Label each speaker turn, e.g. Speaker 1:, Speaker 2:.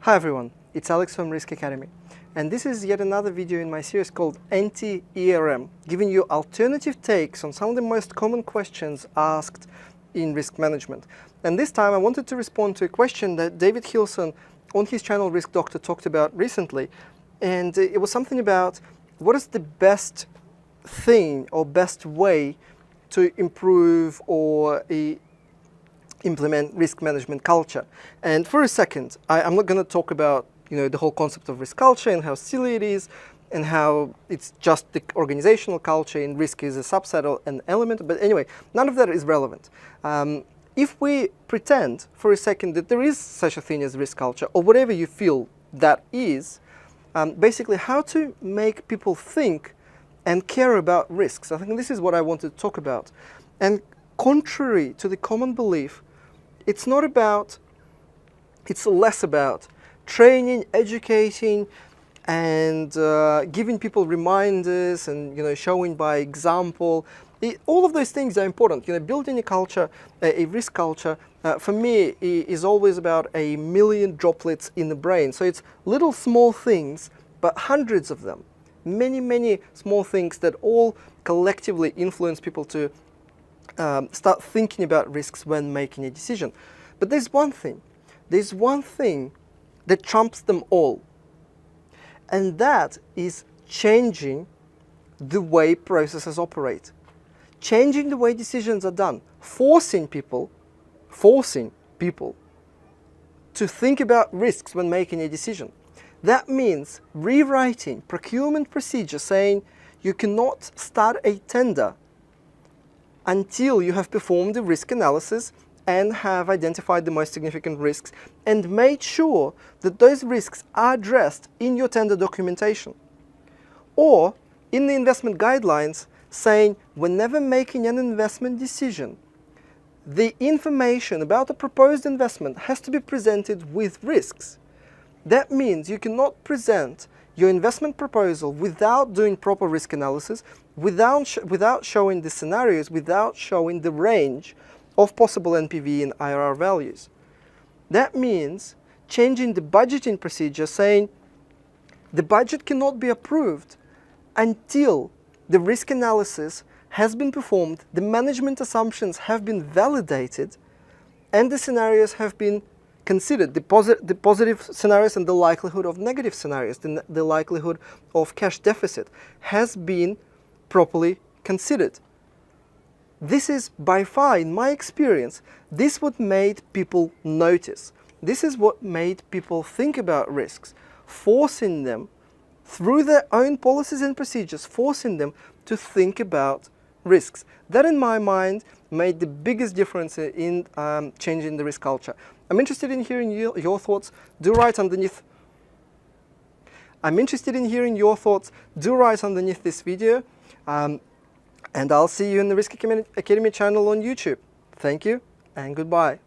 Speaker 1: Hi everyone, it's Alex from Risk Academy, and this is yet another video in my series called ANTI-ERM, giving you alternative takes on some of the most common questions asked in risk management. And this time I wanted to respond to a question that David Hilson on his channel Risk Doctor talked about recently, and it was something about what is the best thing or best way to improve or implement risk management culture. And for a second, I'm not going to talk about the whole concept of risk culture and how silly it is and how it's just the organizational culture and risk is a subset or an element. But anyway, none of that is relevant. If we pretend for a second that there is such a thing as risk culture, or whatever you feel that is, basically how to make people think and care about risks. I think this is what I wanted to talk about. And contrary to the common belief, it's less about training, educating, and giving people reminders and showing by example. All of those things are important. Building a culture, a risk culture, for me is always about a million droplets in the brain. So it's little small things, but hundreds of them. Many small things that all collectively influence people to start thinking about risks when making a decision. But there's one thing that trumps them all, and that is changing the way processes operate, changing the way decisions are done, forcing people to think about risks when making a decision. That means rewriting procurement procedure, saying you cannot start a tender until you have performed the risk analysis and have identified the most significant risks and made sure that those risks are addressed in your tender documentation. Or in the investment guidelines, saying whenever making an investment decision, the information about the proposed investment has to be presented with risks. That means you cannot present your investment proposal without doing proper risk analysis, without showing the scenarios, without showing the range of possible NPV and IRR values. That means changing the budgeting procedure, saying the budget cannot be approved until the risk analysis has been performed, the management assumptions have been validated, and the scenarios have been considered, the positive scenarios and the likelihood of negative scenarios, the likelihood of cash deficit has been properly considered. This is by far, in my experience, this what made people notice. This is what made people think about risks, forcing them through their own policies and procedures, forcing them to think about risks. That, in my mind, made the biggest difference in changing the risk culture. I'm interested in hearing your thoughts. Do write underneath. I'm interested in hearing your thoughts. Do write underneath this video. And I'll see you in the Risk Academy channel on YouTube. Thank you and goodbye.